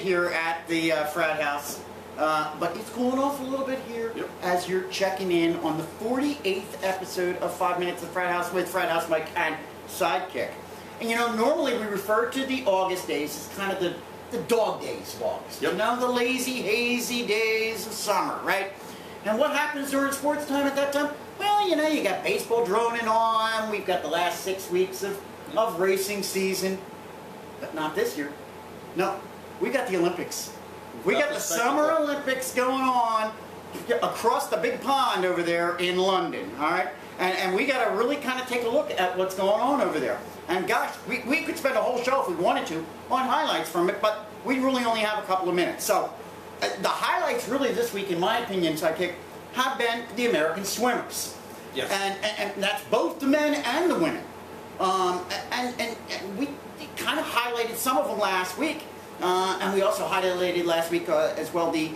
here at the Frat House, but it's cooling off a little bit here as you're checking in on the 48th episode of 5 Minutes of Frat House with Frat House Mike and Sidekick. And you know, normally we refer to the August days as kind of the dog days of August. You know, the lazy, hazy days of summer, right? And what happens during sports time at that time? Well, you know, you got baseball droning on, we've got the last 6 weeks of racing season, but not this year. No, we got the Olympics. We got the Summer Olympics going on across the big pond over there in London, all right? And we got to really kind of take a look at what's going on over there. And gosh, we could spend a whole show if we wanted to on highlights from it, but we really only have a couple of minutes. So the highlights really this week, in my opinion, Sidekick, have been the American swimmers. Yes. And that's both the men and the women. And we kind of highlighted some of them last week. And we also highlighted last week as well the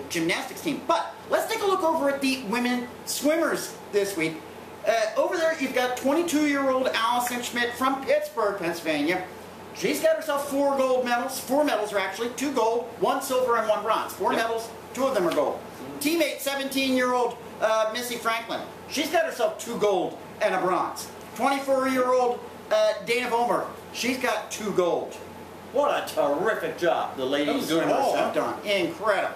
gymnastics team. But let's take a look over at the women swimmers this week. Over there you've got 22-year-old Allison Schmitt from Pittsburgh, Pennsylvania. She's got herself 4 gold medals. 4 medals are actually 2 gold, 1 silver, and 1 bronze. 4 medals, 2 of them are gold. Teammate 17-year-old Missy Franklin. She's got herself 2 gold and a bronze. 24-year-old Vollmer. She's got 2 gold. What a terrific job the ladies swimmers have done. Incredible.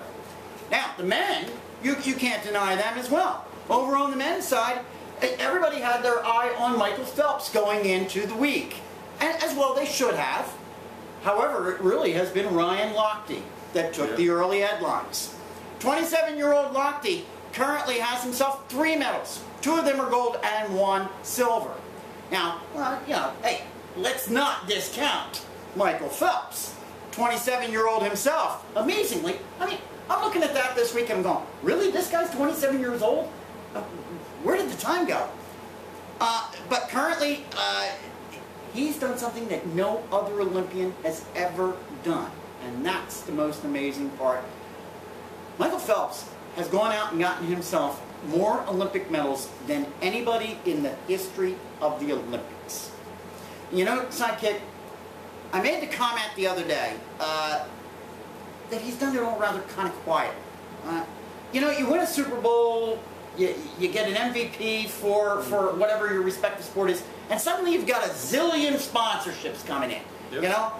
Now, the men, you can't deny them as well. Over on the men's side, everybody had their eye on Michael Phelps going into the week. And as well they should have. However, it really has been Ryan Lochte that took the early headlines. 27-year-old Lochte currently has himself 3 medals. 2 of them are gold and 1 silver. Now, well, you know, hey, let's not discount Michael Phelps, 27-year-old himself. Amazingly, I mean, I'm looking at that this week and I'm going, really? This guy's 27 years old? Where did the time go? But currently, he's done something that no other Olympian has ever done. And that's the most amazing part. Michael Phelps has gone out and gotten himself more Olympic medals than anybody in the history of the Olympics. You know, Sidekick, I made the comment the other day that he's done it all rather kind of quiet. You know, you win a Super Bowl, you get an MVP for whatever your respective sport is, and suddenly you've got a zillion sponsorships coming in. You know,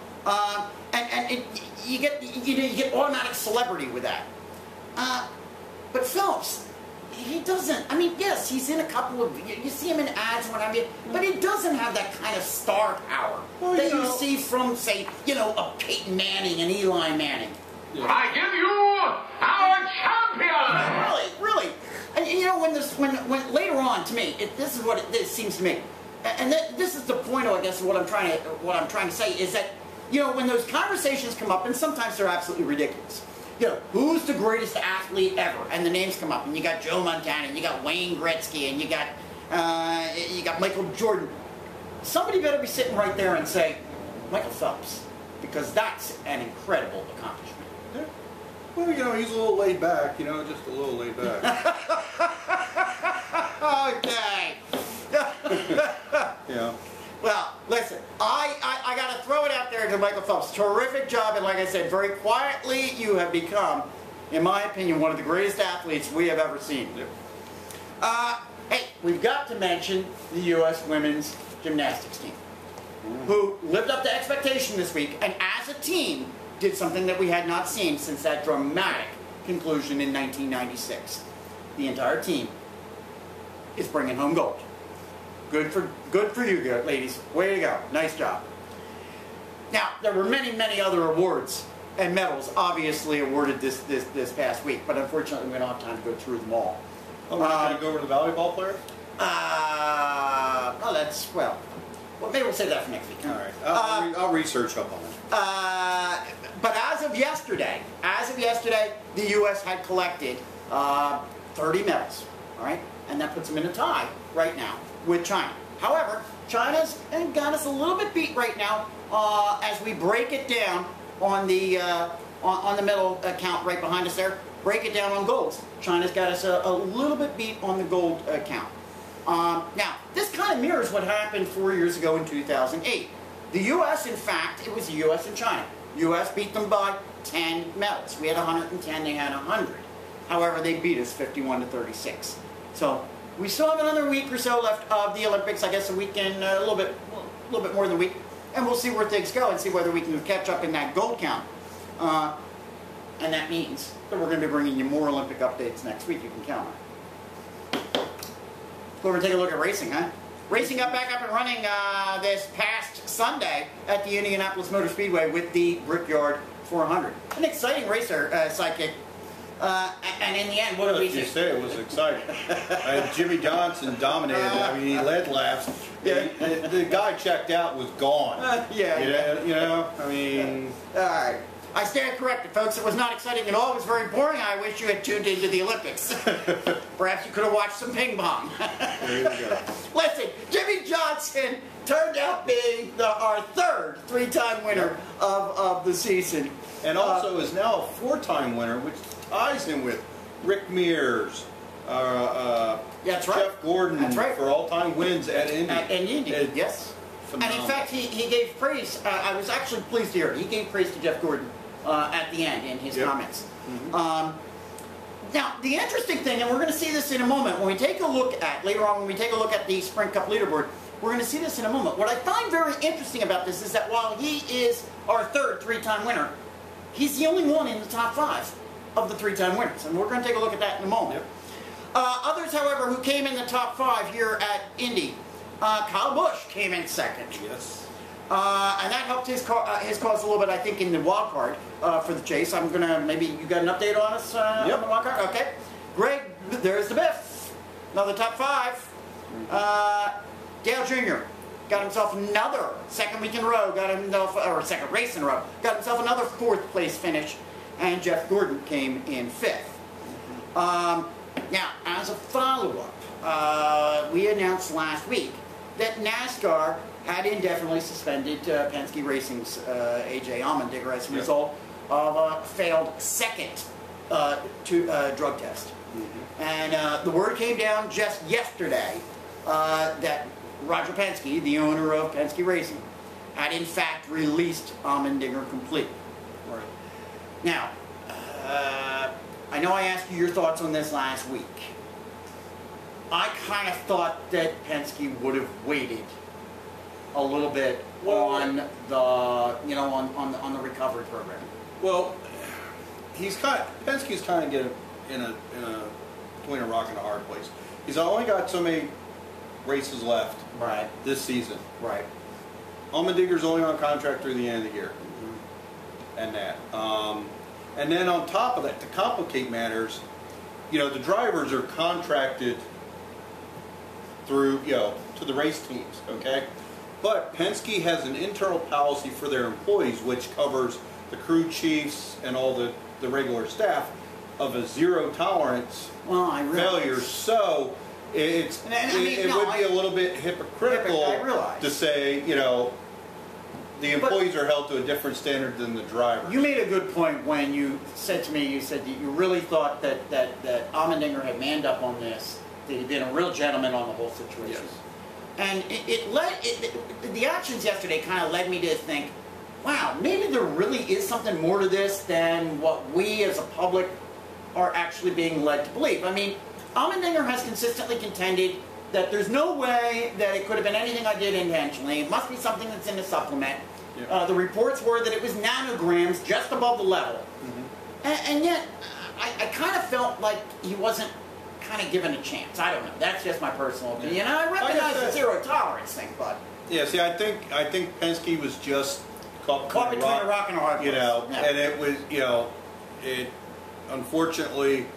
and you get automatic celebrity with that. But Phelps, he doesn't. I mean, yes, he's in a couple of. You see him in ads and what have you, but he doesn't have that kind of star power that you see from, say, you know, a Peyton Manning and Eli Manning. I give you our champion. Really. And you know, when later on, to me, this is what it seems to me, and this is the point, I guess, of what I'm trying to say is that, you know, when those conversations come up, and sometimes they're absolutely ridiculous. You know, who's the greatest athlete ever? And the names come up, and you got Joe Montana, and you got Wayne Gretzky, and you got Michael Jordan. Somebody better be sitting right there and say, Michael Phelps, because that's an incredible accomplishment. Yeah. Well, you know, he's a little laid back, you know, just a little laid back. Okay. Yeah. Well, listen, I got to throw it out there to Michael Phelps. Terrific job, and like I said, very quietly, you have become, in my opinion, one of the greatest athletes we have ever seen. Yep. Hey, we've got to mention the U.S. women's gymnastics team, who lived up to expectation this week, and as a team, did something that we had not seen since that dramatic conclusion in 1996. The entire team is bringing home gold. Good for you, ladies. Way to go. Nice job. Now, there were many other awards and medals obviously awarded this past week, but unfortunately we don't have time to go through them all. Oh, we're going to go over the volleyball players? Oh, that's, well, maybe we'll save that for next week. All right. I'll research up on it. But as of yesterday, the U.S. had collected 30 medals, all right? And that puts them in a tie right now with China. However, China's got us a little bit beat right now as we break it down on the medal count right behind us there. Break it down on golds. China's got us a little bit beat on the gold count. Now, this kind of mirrors what happened 4 years ago in 2008. The U.S., in fact, it was the U.S. and China. U.S. beat them by 10 medals. We had 110, they had 100. However, they beat us 51-36. So we still have another week or so left of the Olympics. I guess a weekend, a little bit more than a week, and we'll see where things go and see whether we can catch up in that gold count. And that means that we're going to be bringing you more Olympic updates next week. You can count on it. Go over and take a look at racing, huh? Racing got back up and running this past Sunday at the Indianapolis Motor Speedway with the Brickyard 400. An exciting racer, Sidekick. And in the end, what did we see? You say it was exciting. Jimmy Johnson dominated. I mean, he led laps. Yeah. The guy checked out was gone. Yeah. You know, I mean. All right. I stand corrected, folks. It was not exciting at all. It was very boring. I wish you had tuned into the Olympics. Perhaps you could have watched some ping pong. There you go. Listen, Jimmy Johnson turned out being our third three-time winner of the season. And also is now a four-time winner, which ties him with Rick Mears, that's right. Jeff Gordon, that's right. for all-time wins at Indy. Yes. Phenomenal. And in fact, he gave praise. I was actually pleased to hear it. He gave praise to Jeff Gordon at the end in his comments. Mm-hmm. Now, the interesting thing, and we're going to see this in a moment, when we take a look at, later on, when we take a look at the Sprint Cup leaderboard, we're going to see this in a moment. What I find very interesting about this is that while he is our third three-time winner, he's the only one in the top 5 of the three-time winners. And we're going to take a look at that in a moment. Yep. Others, however, who came in the top 5 here at Indy, Kyle Busch came in second. Yes. And that helped his cause a little bit, I think, in the wild card for the chase. I'm going to, maybe you got an update on us on the wild card? Okay. Greg, there's the Biff. Another top 5. Dale Jr. got himself another second week in a row, or second race in a row, got himself another 4th place finish, and Jeff Gordon came in 5th. Now, as a follow-up, we announced last week that NASCAR had indefinitely suspended Penske Racing's A.J. Allmendinger as a result of a failed second drug test. And the word came down just yesterday that Roger Penske, the owner of Penske Racing, had in fact released Allmendinger completely. Right. Now, I know I asked you your thoughts on this last week. I kind of thought that Penske would have waited a little bit on the, on the recovery program. Well, Penske's kind of getting between a rock and a hard place. He's only got so many races left this season. Right. Allmendinger's only on contract through the end of the year. And that. And then on top of that, to complicate matters, the drivers are contracted through, to the race teams, okay? But Penske has an internal policy for their employees, which covers the crew chiefs and all the regular staff, of a zero tolerance failure. So it would be a little bit hypocritical to say, the employees are held to a different standard than the drivers. You made a good point when you said to me, you said that you really thought that Allmendinger had manned up on this, that he'd been a real gentleman on the whole situation. Yes. And the actions yesterday kind of led me to think, wow, maybe there really is something more to this than what we as a public are actually being led to believe. I mean, Allmendinger has consistently contended that there's no way that it could have been anything I did intentionally. It must be something that's in the supplement. Yeah. The reports were that it was nanograms just above the level. And yet, I kind of felt like he wasn't kind of given a chance. I don't know. That's just my personal opinion. And I recognize the zero tolerance thing, but... Yeah, see, I think Penske was just caught between a rock and a hard place. And it was, it unfortunately,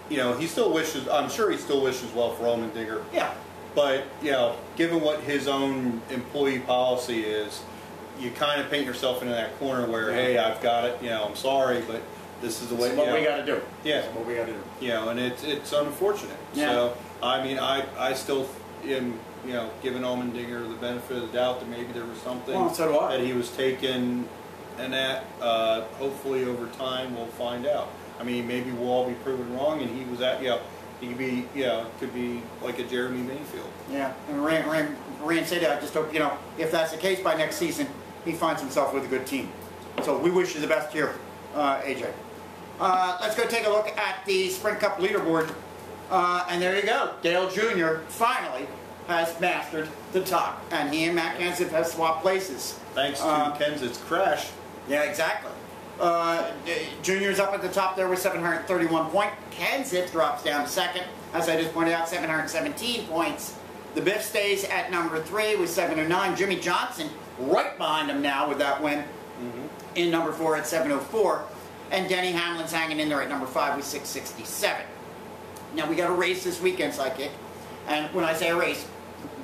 he still wishes, I'm sure he still wishes well for Allmendinger. Yeah. But, given what his own employee policy is, you kind of paint yourself into that corner where, hey, I've got it, I'm sorry, but this is the way, what we got to do. Yeah. This is what we got to do. And it's unfortunate. Yeah. So, I mean, I still am, giving Allmendinger the benefit of the doubt that maybe there was something that he was taking, and that hopefully over time we'll find out. I mean, maybe we'll all be proven wrong, and he was he could be, could be like a Jeremy Mayfield. Yeah, and Rand said, I just hope, if that's the case by next season, he finds himself with a good team. So we wish you the best here, AJ. Let's go take a look at the Sprint Cup leaderboard. And there you go. Dale Jr. finally has mastered the top. And he and Matt Kenseth have swapped places. Thanks to Kenseth's crash. Yeah, exactly. Junior's up at the top there with 731 points. Kenseth drops down to second. As I just pointed out, 717 points. The Biff stays at number 3 with 709. Jimmy Johnson right behind him now with that win in number 4 at 704. And Denny Hamlin's hanging in there at number 5 with 667. Now we got a race this weekend, Sidekick. And when I say a race,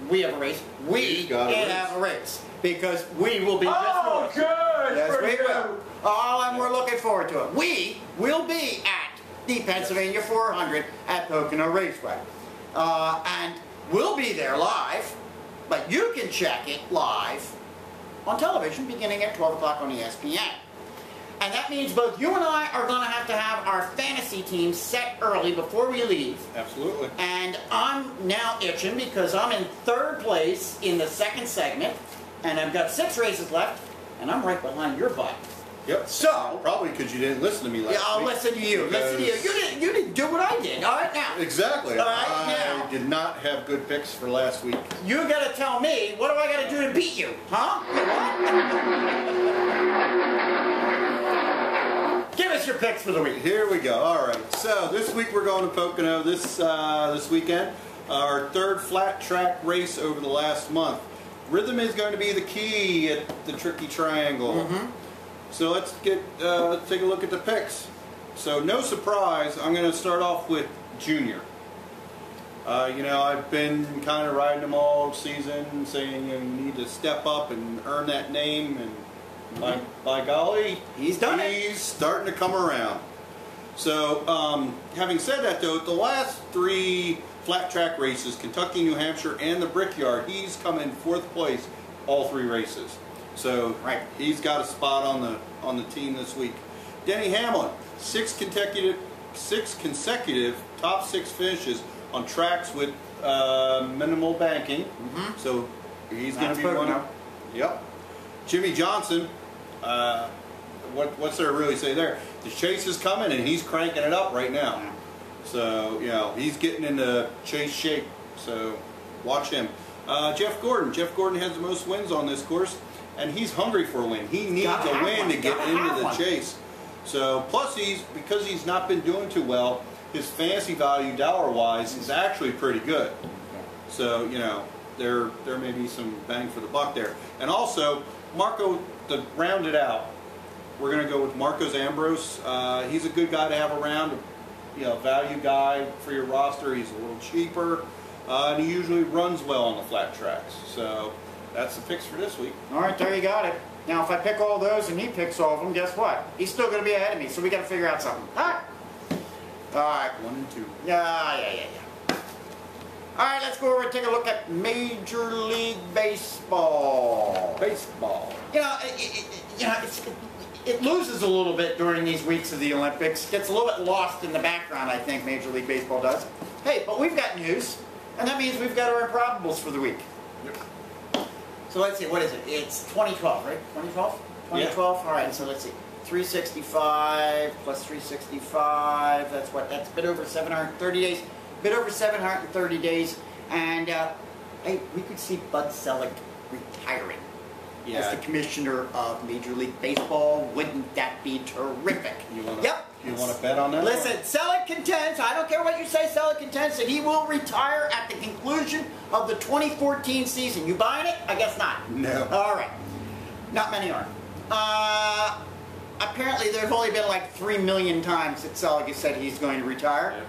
we have a race. We have a race. Because we will be Oh, good! Yes, we will. Oh, and we're looking forward to it. We will be at the Pennsylvania 400 at Pocono Raceway. And we'll be there live, but you can check it live on television beginning at 12 o'clock on ESPN. And that means both you and I are going to have our fantasy team set early before we leave. Absolutely. And I'm now itching because I'm in 3rd place in the 2nd segment, and I've got 6 races left, and I'm right behind your butt. Yep. So probably because you didn't listen to me last week. Yeah, I'll listen to you. Listen to you. You didn't do what I did. All right now. Exactly. All right I now. did not have good picks for last week. You got to tell me, what do I got to do to beat you? Huh? Give us your picks for the week. Here we go. All right. So this week we're going to Pocono this weekend. Our 3rd flat track race over the last month. Rhythm is going to be the key at the Tricky Triangle. So let's take a look at the picks. So no surprise, I'm going to start off with Junior. You know, I've been kind of riding him all season, saying you need to step up and earn that name, and by golly, he's done it. He's starting to come around. So having said that, though, the last 3 flat track races, Kentucky, New Hampshire, and the Brickyard, he's come in 4th place all 3 races. So he's got a spot on the team this week. Denny Hamlin, 6 consecutive top 6 finishes on tracks with minimal banking. So he's going to be one. Yep. Jimmy Johnson, what's there to really say there? The chase is coming and he's cranking it up right now. So, you know, he's getting into chase shape. So watch him. Jeff Gordon. Jeff Gordon has the most wins on this course, and he's hungry for a win. He needs a win to get into the chase. So, plus because he's not been doing too well, his fantasy value dollar-wise is actually pretty good. So, you know, there may be some bang for the buck there. And also, Marco, to round it out, we're going to go with Marcos Ambrose. He's a good guy to have around, you know, value guy for your roster. He's a little cheaper, and he usually runs well on the flat tracks. So that's the picks for this week. All right, there you got it. Now, if I pick all those and he picks all of them, guess what? He's still going to be ahead of me, so we got to figure out something. All right. All right. 1 and 2. Yeah. All right, let's go over and take a look at Major League Baseball. You know, it loses a little bit during these weeks of the Olympics. Gets a little bit lost in the background, I think, Major League Baseball does. Hey, but we've got news, and that means we've got our Improbables for the week. Yep. So let's see, what is it? It's 2012, right? 2012? 2012? Yeah. All right, so let's see. 365 plus 365, that's what? That's a bit over 730 days. Bit over 730 days. And, hey, we could see Bud Selig retiring as the commissioner of Major League Baseball. Wouldn't that be terrific? You want to bet on that? Listen, Selig contends, I don't care what you say, Selig contends that he will retire at the conclusion of the 2014 season. You buying it? I guess not. No. All right. Not many are. Apparently, there's only been like 3 million times that Selig has said he's going to retire. Yeah.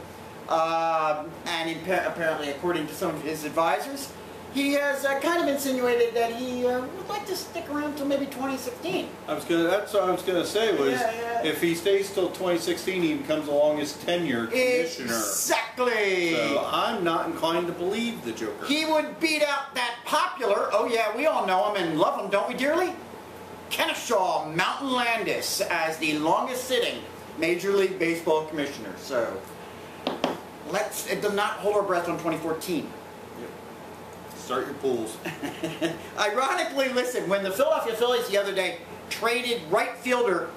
And apparently, according to some of his advisors, he has kind of insinuated that he would like to stick around until maybe 2016. That's what I was gonna say was if he stays till 2016, he becomes the longest tenured commissioner. Exactly. So I'm not inclined to believe the Joker. He would beat out that popular. Oh yeah, we all know him and love him, don't we, dearly? Kennesaw Mountain Landis as the longest sitting Major League Baseball commissioner. So let's not hold our breath on 2014. Start your pools. Ironically, listen, when the Philadelphia Phillies the other day traded right fielder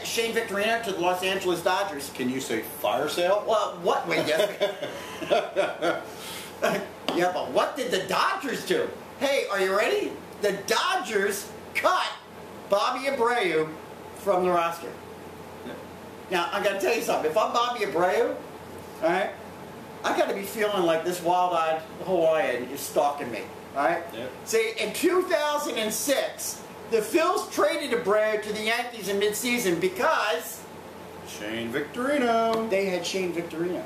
Shane Victorino to the Los Angeles Dodgers. Can you say fire sale? Well, what? Wait, yes. Yeah, but what did the Dodgers do? Hey, are you ready? The Dodgers cut Bobby Abreu from the roster. Now, I gotta tell you something. If I'm Bobby Abreu, alright, I gotta be feeling like this wild-eyed Hawaiian is stalking me, alright? Yep. See, in 2006, the Phils traded Abreu to the Yankees in midseason because Shane Victorino. they had Shane Victorino.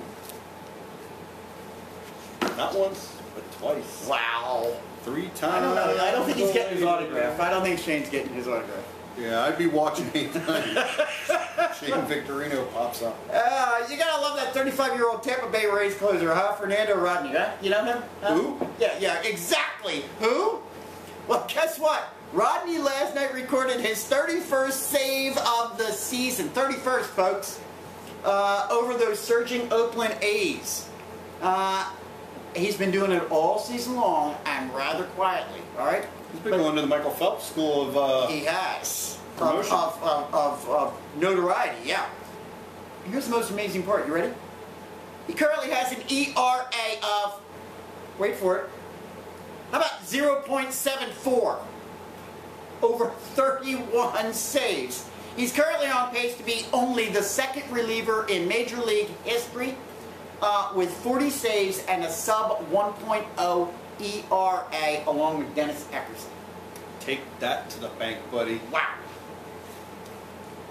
Not once, but twice. Wow. 3 times. I don't know. I don't think he's getting his autograph. I don't think Shane's getting his autograph. Yeah, I'd be watching anytime Shane Victorino pops up. You gotta love that 35-year-old Tampa Bay Rays closer, huh? Fernando Rodney, huh? You know him? Huh? Who? Yeah, exactly. Who? Well, guess what? Rodney last night recorded his 31st save of the season. 31st, folks. Over those surging Oakland A's. He's been doing it all season long and rather quietly, all right? He's been going to the Michael Phelps School of he has. promotion. Of notoriety, yeah. Here's the most amazing part. You ready? He currently has an ERA of, wait for it, how about 0.74? Over 31 saves. He's currently on pace to be only the second reliever in Major League history with 40 saves and a sub 1.0 ERA along with Dennis Eckersley. Take that to the bank, buddy. Wow.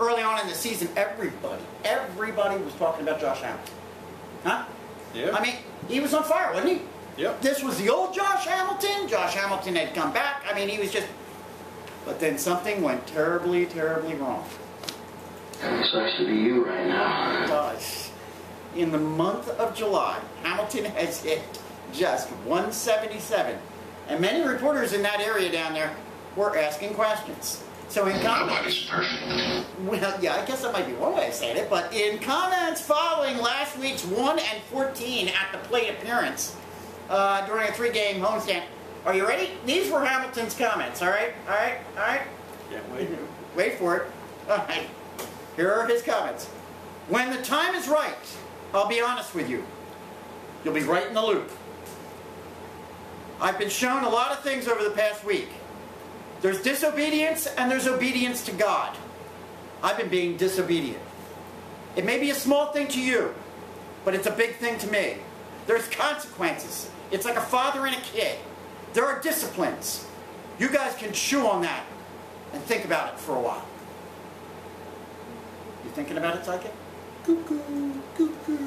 Early on in the season, everybody was talking about Josh Hamilton. Huh? Yeah. I mean, he was on fire, wasn't he? Yep. This was the old Josh Hamilton. Josh Hamilton had come back. I mean, he was just... But then something went terribly, terribly wrong. It sucks to be you right now. It does. In the month of July, Hamilton has hit just 177. And many reporters in that area down there were asking questions. So in comments... Nobody's perfect. Well, yeah, I guess that might be one way of saying it, but in comments following last week's 1-14 at the plate appearance during a 3-game homestand, are you ready? These were Hamilton's comments, all right? All right? All right? Can't wait. Wait for it. All right. Here are his comments. When the time is right, I'll be honest with you. You'll be right in the loop. I've been shown a lot of things over the past week. There's disobedience and there's obedience to God. I've been being disobedient. It may be a small thing to you, but it's a big thing to me. There's consequences. It's like a father and a kid. There are disciplines. You guys can chew on that and think about it for a while. You thinking about it, Sidekick? Cuckoo, cuckoo,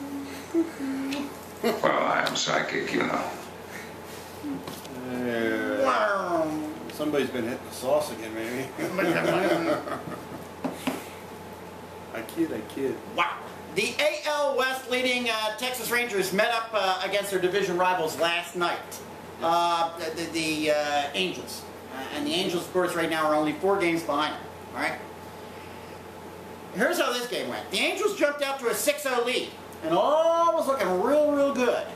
cuckoo. Well, I am psychic, you know. Wow. Somebody's been hitting the sauce again, maybe. I kid. Wow. The AL West leading Texas Rangers met up against their division rivals last night. The Angels. And the Angels, of course, right now are only 4 games behind them. All right? Here's how this game went. The Angels jumped out to a 6-0 lead. And all was looking real, real good.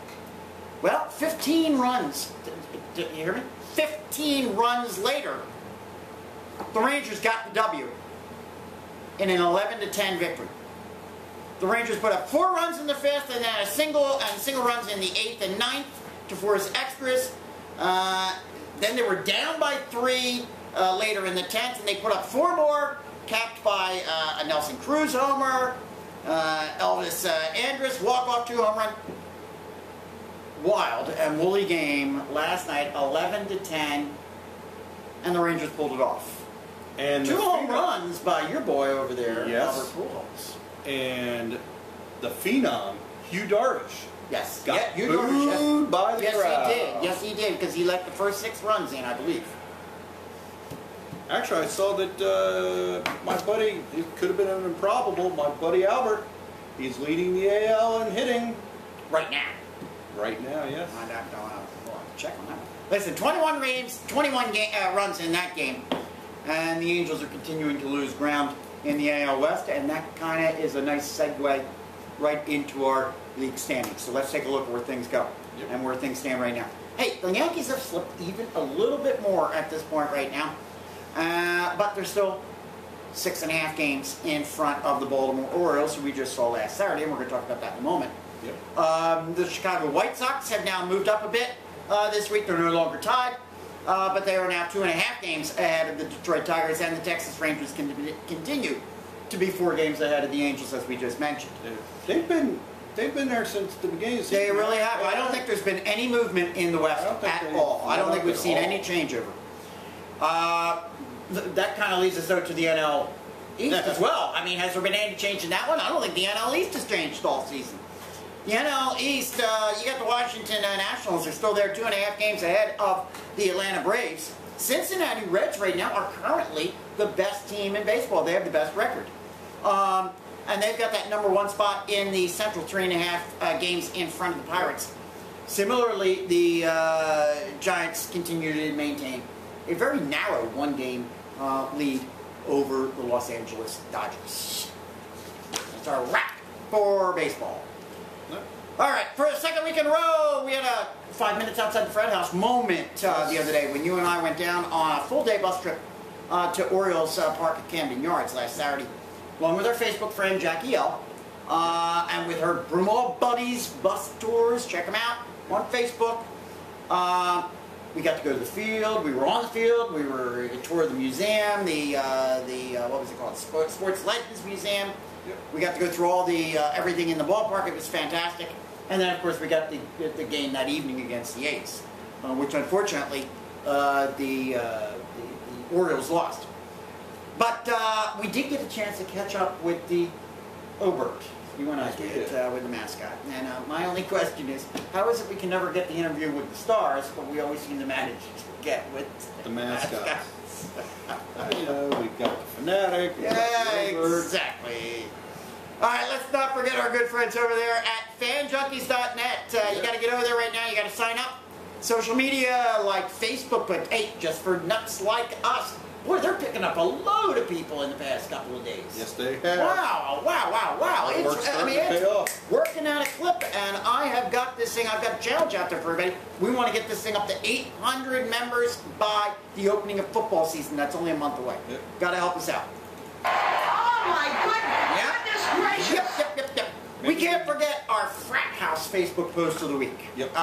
Well, 15 runs. Did you hear me? 15 runs later, the Rangers got the W in an 11-10 victory. The Rangers put up 4 runs in the 5th and then single runs in the 8th and 9th to force extras. Then they were down by 3 later in the 10th, and they put up 4 more, capped by a Nelson Cruz homer, Elvis Andrus walk-off 2-home run. Wild and woolly game last night, 11-10, and the Rangers pulled it off. And 2 home runs by your boy over there, Yes. Albert Pujols. And the phenom, Hugh Darvish, Yes. got Yeah, you noticed, yes. booed by the Yes, crowd. he did. Yes, he did, because he let the first 6 runs in, I believe. Actually, I saw that my buddy, it could have been an improbable, my buddy Albert, he's leading the AL in hitting Right now. right now, yes. I don't know. I'll check on that one. Listen, 21 runs in that game, and the Angels are continuing to lose ground in the AL West, and that kind of is a nice segue right into our league standings. So let's take a look at where things go. and where things stand right now. Hey, the Yankees have slipped even a little bit more at this point right now, but they're still 6.5 games in front of the Baltimore Orioles, who we just saw last Saturday, and we're going to talk about that in a moment. The Chicago White Sox have now moved up a bit this week. They're no longer tied, but they are now 2.5 games ahead of the Detroit Tigers, and the Texas Rangers continue to be 4 games ahead of the Angels, as we just mentioned. They've been there since the beginning of the They season. really have. I don't think there's been any movement in the West at all. I don't think we've seen any changeover. That kind of leads us, though, to the NL East as well. I mean, has there been any change in that one? I don't think the NL East has changed all season. The NL East, you got the Washington Nationals. They're still there 2.5 games ahead of the Atlanta Braves. Cincinnati Reds right now are currently the best team in baseball. They have the best record. And they've got that #1 spot in the Central, 3.5 games in front of the Pirates. Similarly, the Giants continue to maintain a very narrow 1-game lead over the Los Angeles Dodgers. That's our wrap for baseball. All right, for the second week in a row, we had a 5 minutes outside the Frat House moment the other day when you and I went down on a full-day bus trip to Orioles Park at Camden Yards last Saturday, along with our Facebook friend Jackie L. And with her Broomall Buddies bus tours. Check them out on Facebook. We got to go to the field. We were on the field. We were a tour of the museum, the what was it called? Sports Legends Museum. Yep. We got to go through all the everything in the ballpark. It was fantastic. And then, of course, we got the game that evening against the A's, which unfortunately the Orioles lost. But we did get a chance to catch up with the Obert. You and I did with the mascot. And my only question is, how is it we can never get the interview with the stars, but we always seem to manage to get with the mascot? You know, we've got the Fanatic. Yeah, exactly. All right, let's not forget our good friends over there at fanjunkies.net. You got to get over there right now. You got to sign up. Social media like Facebook, but hey, just for nuts like us. Boy, they're picking up a load of people in the past couple of days. Yes, they have. Wow. It's working at a clip, and I have got this thing. I've got a challenge out there for everybody. We want to get this thing up to 800 members by the opening of football season. That's only a month away. Yep. Got to help us out. Oh my goodness! Yep. Goodness gracious! Yep. We can't forget our Frat House Facebook post of the week. Yep.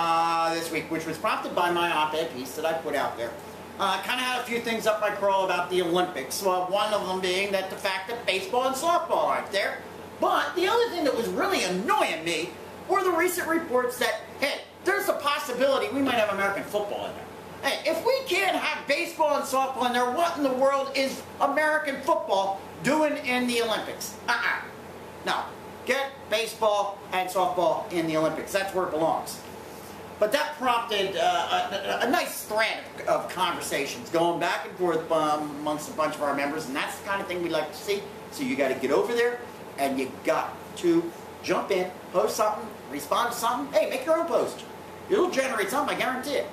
This week, which was prompted by my op-ed piece that I put out there. Kind of had a few things up my crawl about the Olympics. One of them being that the fact that baseball and softball aren't there. But the other thing that was really annoying me were the recent reports that, hey, there's a possibility we might have American football in there. Hey, if we can't have baseball and softball in there, what in the world is American football doing in the Olympics? No. Get baseball and softball in the Olympics. That's where it belongs. But that prompted a nice thread of conversations going back and forth amongst a bunch of our members, and that's the kind of thing we like to see. So you got to get over there, and you got to jump in, post something, respond to something. Hey, make your own post. It'll generate something, I guarantee it.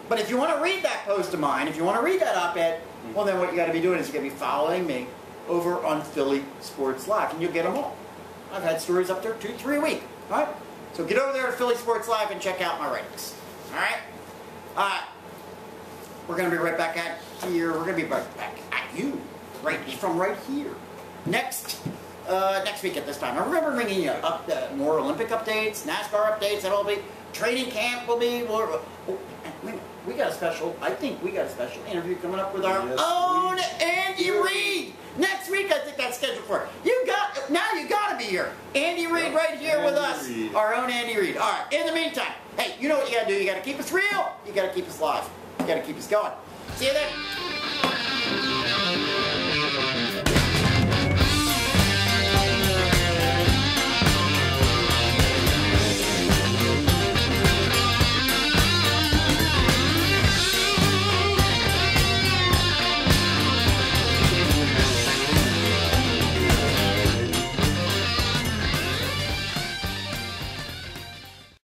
But if you want to read that post of mine, if you want to read that op-ed, well, then what you got to be doing is you got to be following me over on Philly Sports Live, and you'll get them all. I've had stories up there 2-3 a week. All right? So get over there to Philly Sports Live and check out my writings. All right? We're going to be right back at here. We're going to be right back at you, right here. Next week at this time. I remember bringing you more Olympic updates, NASCAR updates. That'll be training camp. Will be more. We got a special. I think we got a special interview coming up with our own Andy Reid. Next week, I think that's scheduled for. You got to be here. Andy Reid right here with us. Our own Andy Reid. All right. In the meantime, hey, you know what you got to do. You got to keep us real. You got to keep us live. You got to keep us going. See you then.